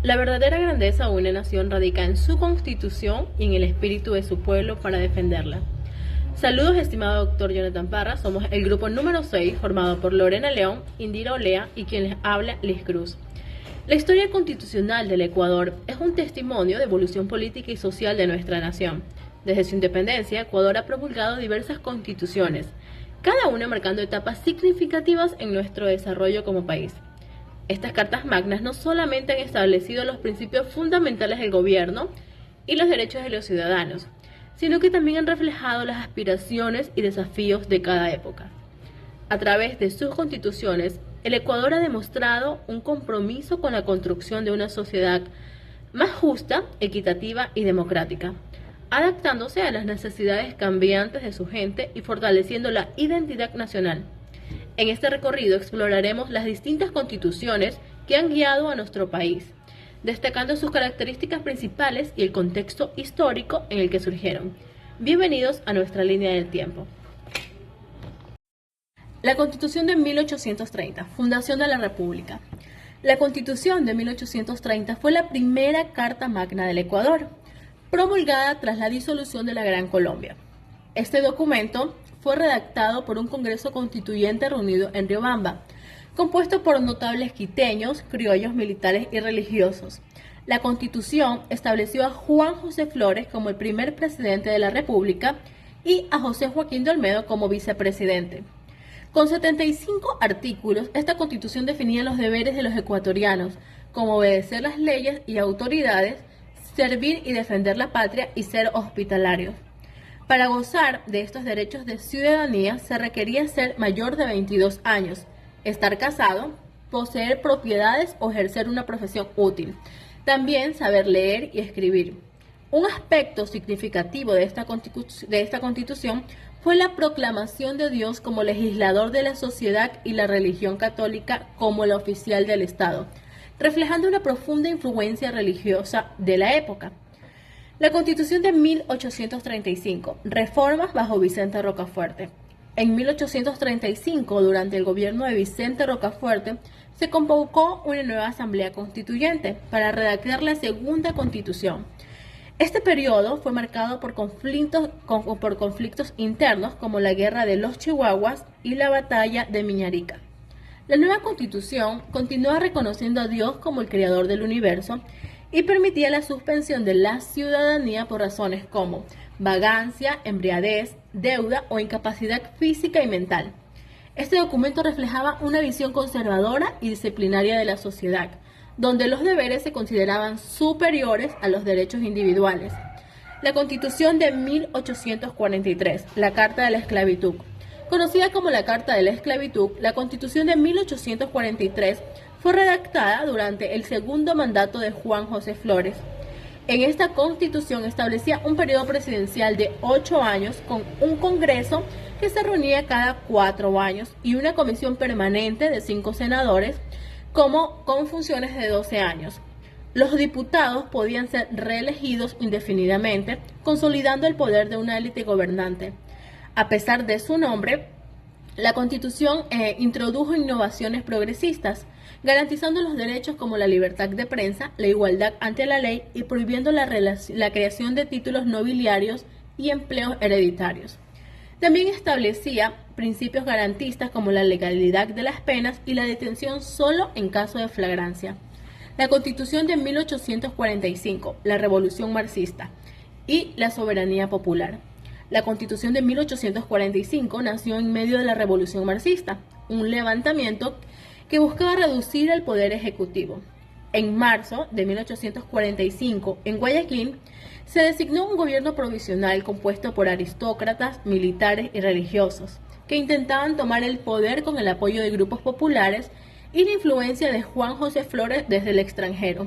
La verdadera grandeza de una nación radica en su constitución y en el espíritu de su pueblo para defenderla. Saludos, estimado doctor Jonathan Parra. Somos el grupo número 6, formado por Lorena León, Indira Olea y quien les habla, Liz Cruz. La historia constitucional del Ecuador es un testimonio de evolución política y social de nuestra nación. Desde su independencia, Ecuador ha promulgado diversas constituciones, cada una marcando etapas significativas en nuestro desarrollo como país. Estas cartas magnas no solamente han establecido los principios fundamentales del gobierno y los derechos de los ciudadanos, sino que también han reflejado las aspiraciones y desafíos de cada época. A través de sus constituciones, el Ecuador ha demostrado un compromiso con la construcción de una sociedad más justa, equitativa y democrática, adaptándose a las necesidades cambiantes de su gente y fortaleciendo la identidad nacional. En este recorrido exploraremos las distintas constituciones que han guiado a nuestro país, destacando sus características principales y el contexto histórico en el que surgieron. Bienvenidos a nuestra línea del tiempo. La Constitución de 1830, fundación de la República. La Constitución de 1830 fue la primera Carta Magna del Ecuador, promulgada tras la disolución de la Gran Colombia. Este documento fue redactado por un Congreso Constituyente reunido en Riobamba, compuesto por notables quiteños, criollos, militares y religiosos. La Constitución estableció a Juan José Flores como el primer presidente de la República y a José Joaquín de Olmedo como vicepresidente. Con 75 artículos, esta Constitución definía los deberes de los ecuatorianos, como obedecer las leyes y autoridades, servir y defender la patria y ser hospitalarios. Para gozar de estos derechos de ciudadanía se requería ser mayor de 22 años, estar casado, poseer propiedades o ejercer una profesión útil. También saber leer y escribir. Un aspecto significativo de esta Constitución fue la proclamación de Dios como legislador de la sociedad y la religión católica como la oficial del Estado, reflejando una profunda influencia religiosa de la época. La Constitución de 1835, reformas bajo Vicente Rocafuerte. En 1835, durante el gobierno de Vicente Rocafuerte, se convocó una nueva Asamblea Constituyente para redactar la segunda Constitución. Este periodo fue marcado por conflictos internos como la Guerra de los Chihuahuas y la Batalla de Miñarica. La nueva Constitución continuaba reconociendo a Dios como el creador del universo y permitía la suspensión de la ciudadanía por razones como vagancia, embriaguez, deuda o incapacidad física y mental. Este documento reflejaba una visión conservadora y disciplinaria de la sociedad, donde los deberes se consideraban superiores a los derechos individuales. La Constitución de 1843, la Carta de la Esclavitud. Conocida como la Carta de la Esclavitud, la Constitución de 1843 fue redactada durante el segundo mandato de Juan José Flores. En esta Constitución establecía un periodo presidencial de 8 años con un Congreso que se reunía cada 4 años y una comisión permanente de 5 senadores con funciones de 12 años. Los diputados podían ser reelegidos indefinidamente, consolidando el poder de una élite gobernante. A pesar de su nombre, la Constitución introdujo innovaciones progresistas, garantizando los derechos como la libertad de prensa, la igualdad ante la ley y prohibiendo la creación de títulos nobiliarios y empleos hereditarios. También establecía principios garantistas como la legalidad de las penas y la detención solo en caso de flagrancia. La Constitución de 1845, la Revolución Marxista y la soberanía popular. La Constitución de 1845 nació en medio de la Revolución Marxista, un levantamiento que buscaba reducir el poder ejecutivo. En marzo de 1845, en Guayaquil, se designó un gobierno provisional compuesto por aristócratas, militares y religiosos, que intentaban tomar el poder con el apoyo de grupos populares y la influencia de Juan José Flores desde el extranjero.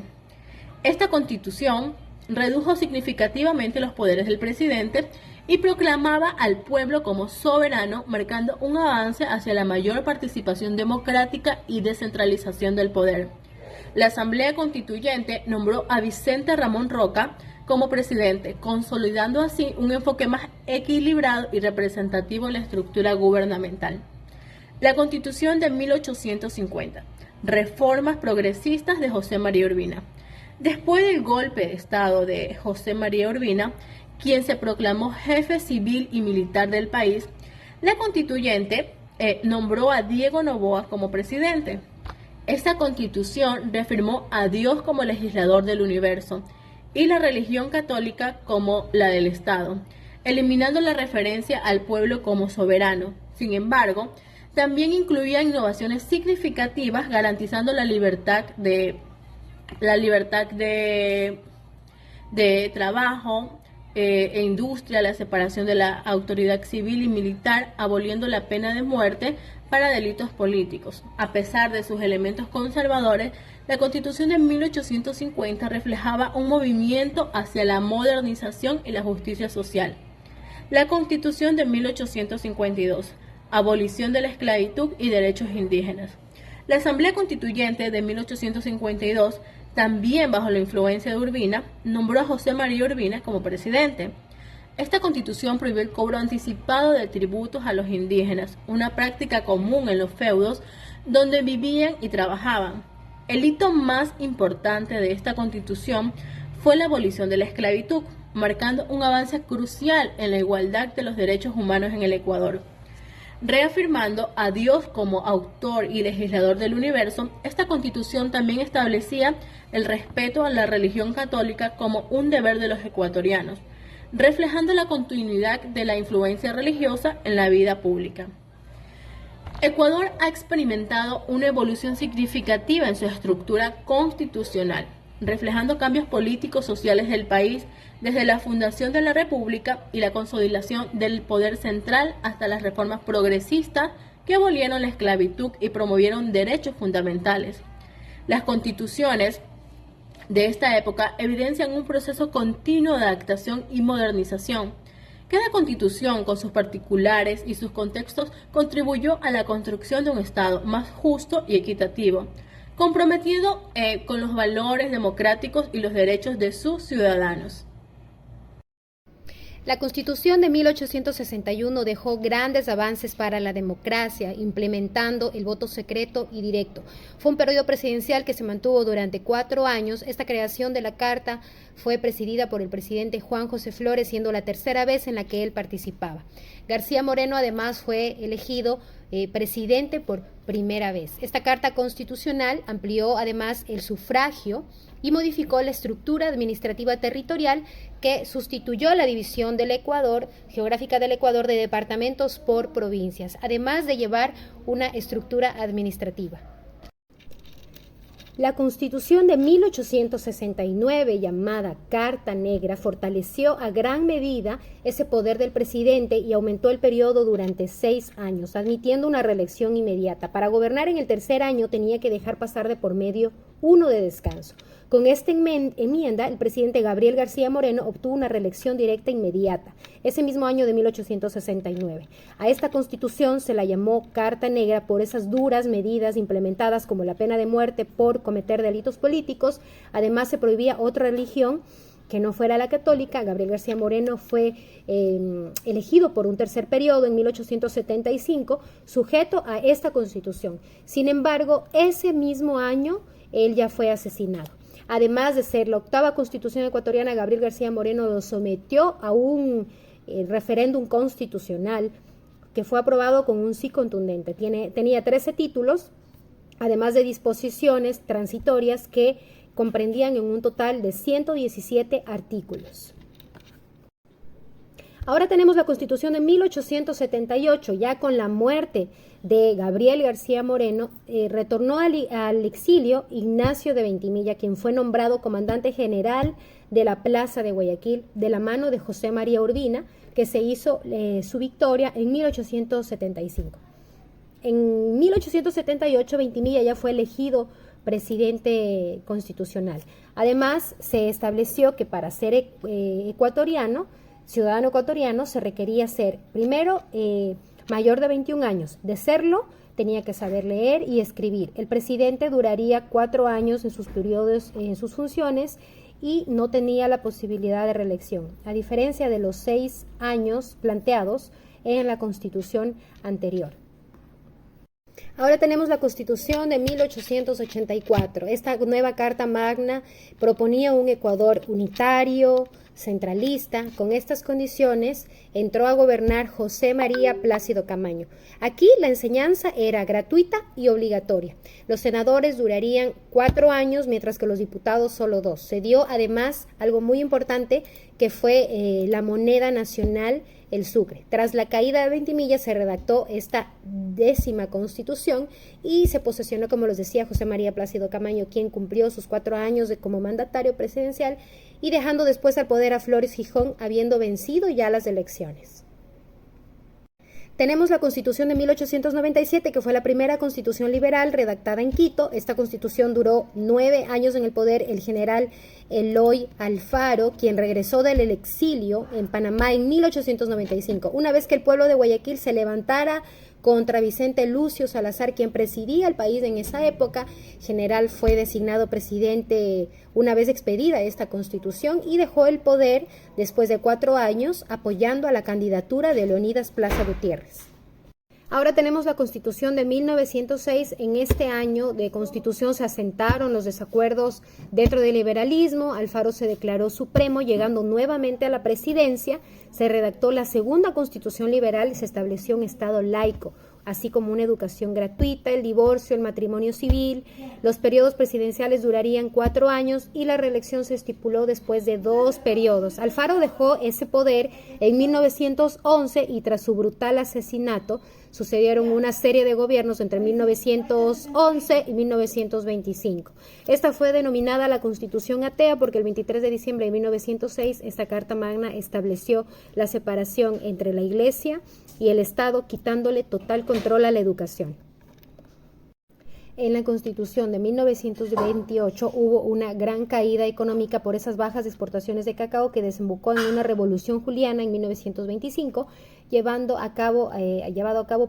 Esta Constitución redujo significativamente los poderes del presidente y proclamaba al pueblo como soberano, marcando un avance hacia la mayor participación democrática y descentralización del poder. La Asamblea Constituyente nombró a Vicente Ramón Roca como presidente, consolidando así un enfoque más equilibrado y representativo en la estructura gubernamental. La Constitución de 1850. Reformas progresistas de José María Urbina. Después del golpe de Estado de José María Urbina, quien se proclamó jefe civil y militar del país, la constituyente nombró a Diego Noboa como presidente. Esta constitución reafirmó a Dios como legislador del universo y la religión católica como la del Estado, eliminando la referencia al pueblo como soberano. Sin embargo, también incluía innovaciones significativas garantizando la libertad de trabajo e industria, la separación de la autoridad civil y militar, aboliendo la pena de muerte para delitos políticos. A pesar de sus elementos conservadores, la Constitución de 1850 reflejaba un movimiento hacia la modernización y la justicia social. La Constitución de 1852, abolición de la esclavitud y derechos indígenas. La Asamblea Constituyente de 1852, también bajo la influencia de Urbina, nombró a José María Urbina como presidente. Esta constitución prohibió el cobro anticipado de tributos a los indígenas, una práctica común en los feudos donde vivían y trabajaban. El hito más importante de esta constitución fue la abolición de la esclavitud, marcando un avance crucial en la igualdad de los derechos humanos en el Ecuador. Reafirmando a Dios como autor y legislador del universo, esta constitución también establecía el respeto a la religión católica como un deber de los ecuatorianos, reflejando la continuidad de la influencia religiosa en la vida pública. Ecuador ha experimentado una evolución significativa en su estructura constitucional, reflejando cambios políticos sociales del país desde la fundación de la República y la consolidación del poder central hasta las reformas progresistas que abolieron la esclavitud y promovieron derechos fundamentales. Las constituciones de esta época evidencian un proceso continuo de adaptación y modernización. Cada constitución, con sus particulares y sus contextos, contribuyó a la construcción de un Estado más justo y equitativo, comprometido con los valores democráticos y los derechos de sus ciudadanos. La Constitución de 1861 dejó grandes avances para la democracia, implementando el voto secreto y directo. Fue un periodo presidencial que se mantuvo durante 4 años. Esta creación de la Carta fue presidida por el presidente Juan José Flores, siendo la tercera vez en la que él participaba. García Moreno además fue elegido presidente por primera vez. Esta Carta Constitucional amplió además el sufragio y modificó la estructura administrativa territorial que sustituyó la división del Ecuador, geográfica del Ecuador, de departamentos por provincias, además de llevar una estructura administrativa. La Constitución de 1869, llamada Carta Negra, fortaleció a gran medida ese poder del presidente y aumentó el periodo durante 6 años, admitiendo una reelección inmediata. Para gobernar en el tercer año tenía que dejar pasar de por medio 1 de descanso. Con esta enmienda, el presidente Gabriel García Moreno obtuvo una reelección directa inmediata, ese mismo año de 1869. A esta constitución se la llamó Carta Negra por esas duras medidas implementadas como la pena de muerte por cometer delitos políticos. Además, se prohibía otra religión que no fuera la católica. Gabriel García Moreno fue elegido por un tercer periodo en 1875, sujeto a esta constitución. Sin embargo, ese mismo año, él ya fue asesinado. Además de ser la 8ª constitución ecuatoriana, Gabriel García Moreno lo sometió a un referéndum constitucional que fue aprobado con un sí contundente. Tenía 13 títulos, además de disposiciones transitorias que comprendían en un total de 117 artículos. Ahora tenemos la Constitución de 1878, ya con la muerte de Gabriel García Moreno, retornó al exilio Ignacio de Ventimilla, quien fue nombrado comandante general de la Plaza de Guayaquil, de la mano de José María Urbina, que se hizo su victoria en 1875. En 1878, Ventimilla ya fue elegido presidente constitucional. Además, se estableció que para ser ciudadano ecuatoriano, se requería ser, primero, mayor de 21 años. De serlo, tenía que saber leer y escribir. El presidente duraría 4 años en sus periodos, en sus funciones, y no tenía la posibilidad de reelección, a diferencia de los 6 años planteados en la Constitución anterior. Ahora tenemos la Constitución de 1884. Esta nueva Carta Magna proponía un Ecuador unitario, centralista. Con estas condiciones entró a gobernar José María Plácido Camaño. Aquí la enseñanza era gratuita y obligatoria. Los senadores durarían 4 años, mientras que los diputados solo 2. Se dio además algo muy importante, que fue la moneda nacional, el sucre. Tras la caída de Ventimilla se redactó esta 10ª Constitución y se posesionó, como les decía, José María Plácido Camaño, quien cumplió sus 4 años como mandatario presidencial y dejando después al poder a Flores Jijón, habiendo vencido ya las elecciones. Tenemos la Constitución de 1897, que fue la primera constitución liberal redactada en Quito. Esta constitución duró 9 años en el poder el general Eloy Alfaro, quien regresó del exilio en Panamá en 1895. Una vez que el pueblo de Guayaquil se levantara contra Vicente Lucio Salazar, quien presidía el país en esa época, general fue designado presidente una vez expedida esta constitución y dejó el poder después de 4 años apoyando a la candidatura de Leonidas Plaza Gutiérrez. Ahora tenemos la Constitución de 1906. En este año de Constitución se asentaron los desacuerdos dentro del liberalismo. Alfaro se declaró supremo, llegando nuevamente a la presidencia. Se redactó la segunda Constitución liberal y se estableció un Estado laico, así como una educación gratuita, el divorcio, el matrimonio civil. Los periodos presidenciales durarían 4 años y la reelección se estipuló después de 2 periodos. Alfaro dejó ese poder en 1911 y tras su brutal asesinato sucedieron una serie de gobiernos entre 1911 y 1925. Esta fue denominada la Constitución Atea porque el 23 de diciembre de 1906 esta Carta Magna estableció la separación entre la Iglesia y el Estado, quitándole total control a la educación. En la Constitución de 1928 hubo una gran caída económica por esas bajas exportaciones de cacao que desembocó en una revolución juliana en 1925, llevado a cabo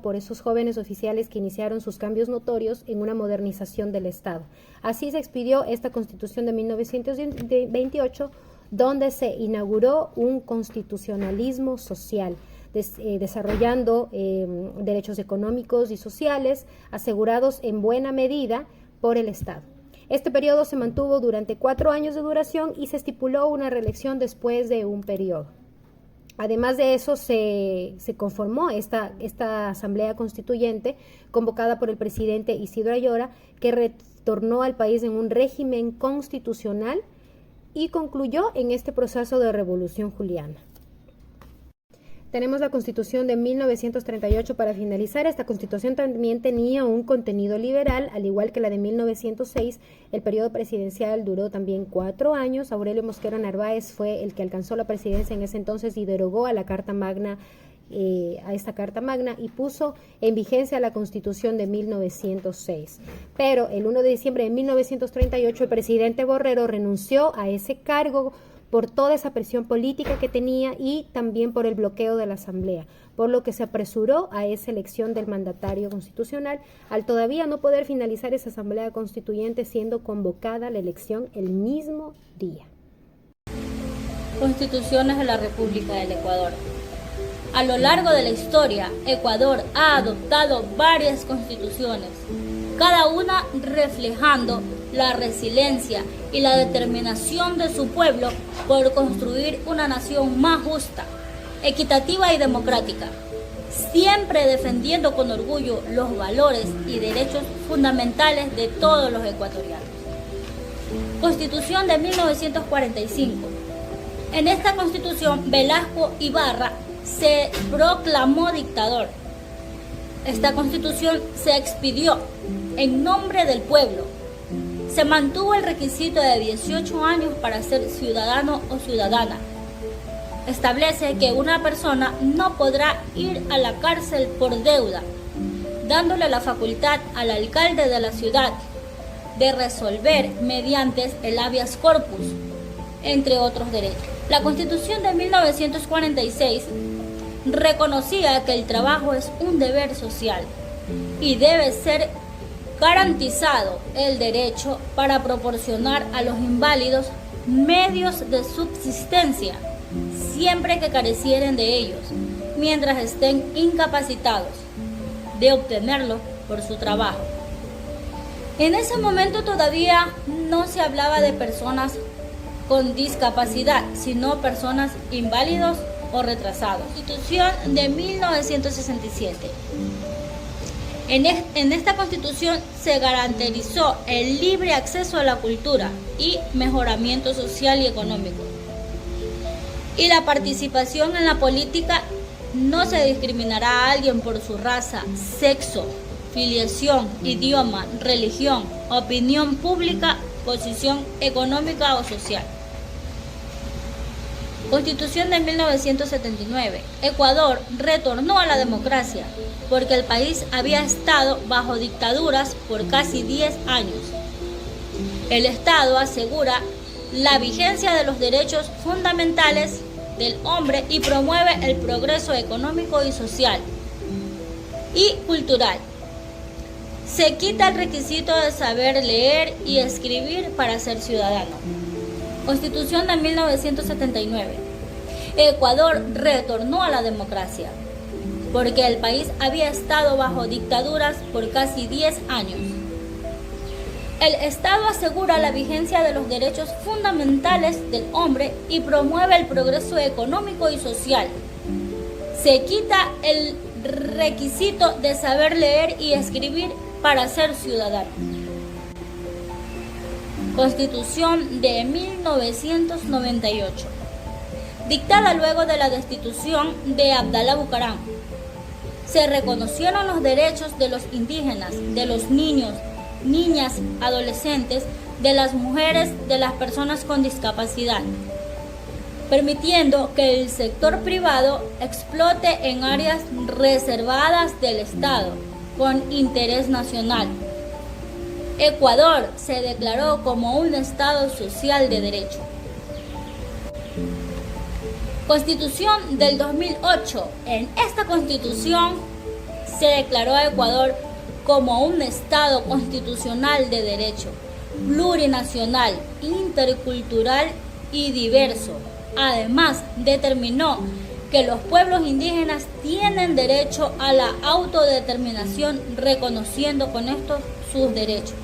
por esos jóvenes oficiales que iniciaron sus cambios notorios en una modernización del Estado. Así se expidió esta Constitución de 1928, donde se inauguró un constitucionalismo social, desarrollando derechos económicos y sociales asegurados en buena medida por el Estado. Este periodo se mantuvo durante 4 años de duración y se estipuló una reelección después de un periodo. Además de eso, se conformó esta Asamblea Constituyente convocada por el presidente Isidro Ayora, que retornó al país en un régimen constitucional y concluyó en este proceso de revolución juliana. Tenemos la Constitución de 1938 para finalizar. Esta Constitución también tenía un contenido liberal, al igual que la de 1906. El periodo presidencial duró también 4 años. Aurelio Mosquera Narváez fue el que alcanzó la presidencia en ese entonces y derogó a la Carta Magna, a esta Carta Magna, y puso en vigencia la Constitución de 1906. Pero el 1 de diciembre de 1938 el presidente Borrero renunció a ese cargo por toda esa presión política que tenía y también por el bloqueo de la Asamblea, por lo que se apresuró a esa elección del mandatario constitucional, al todavía no poder finalizar esa Asamblea Constituyente, siendo convocada la elección el mismo día. Constituciones de la República del Ecuador. A lo largo de la historia, Ecuador ha adoptado varias constituciones, cada una reflejando la resiliencia y la determinación de su pueblo por construir una nación más justa, equitativa y democrática, siempre defendiendo con orgullo los valores y derechos fundamentales de todos los ecuatorianos. Constitución de 1945. En esta Constitución, Velasco Ibarra se proclamó dictador. Esta Constitución se expidió en nombre del pueblo. Se mantuvo el requisito de 18 años para ser ciudadano o ciudadana. Establece que una persona no podrá ir a la cárcel por deuda, dándole la facultad al alcalde de la ciudad de resolver mediante el habeas corpus, entre otros derechos. La Constitución de 1946 reconocía que el trabajo es un deber social y debe ser garantizado el derecho para proporcionar a los inválidos medios de subsistencia, siempre que carecieren de ellos, mientras estén incapacitados. De obtenerlo, por su trabajo. En ese momento todavía no se hablaba de personas con discapacidad, sino personas inválidos o retrasados. Constitución de 1967. En esta Constitución se garantizó el libre acceso a la cultura y mejoramiento social y económico. Y la participación en la política. No se discriminará a alguien por su raza, sexo, filiación, idioma, religión, opinión pública, posición económica o social. Constitución de 1979. Ecuador retornó a la democracia porque el país había estado bajo dictaduras por casi 10 años. El Estado asegura la vigencia de los derechos fundamentales del hombre y promueve el progreso económico y social y cultural. Se quita el requisito de saber leer y escribir para ser ciudadano. Constitución de 1979. Ecuador retornó a la democracia porque el país había estado bajo dictaduras por casi 10 años. El Estado asegura la vigencia de los derechos fundamentales del hombre y promueve el progreso económico y social. Se quita el requisito de saber leer y escribir para ser ciudadano. Constitución de 1998. Dictada luego de la destitución de Abdalá Bucaram. Se reconocieron los derechos de los indígenas, de los niños, niñas, adolescentes, de las mujeres, de las personas con discapacidad, permitiendo que el sector privado explote en áreas reservadas del Estado con interés nacional. Ecuador se declaró como un Estado social de derecho. Constitución del 2008. En esta Constitución se declaró a Ecuador como un Estado constitucional de derecho, plurinacional, intercultural y diverso. Además, determinó que los pueblos indígenas tienen derecho a la autodeterminación, reconociendo con esto sus derechos.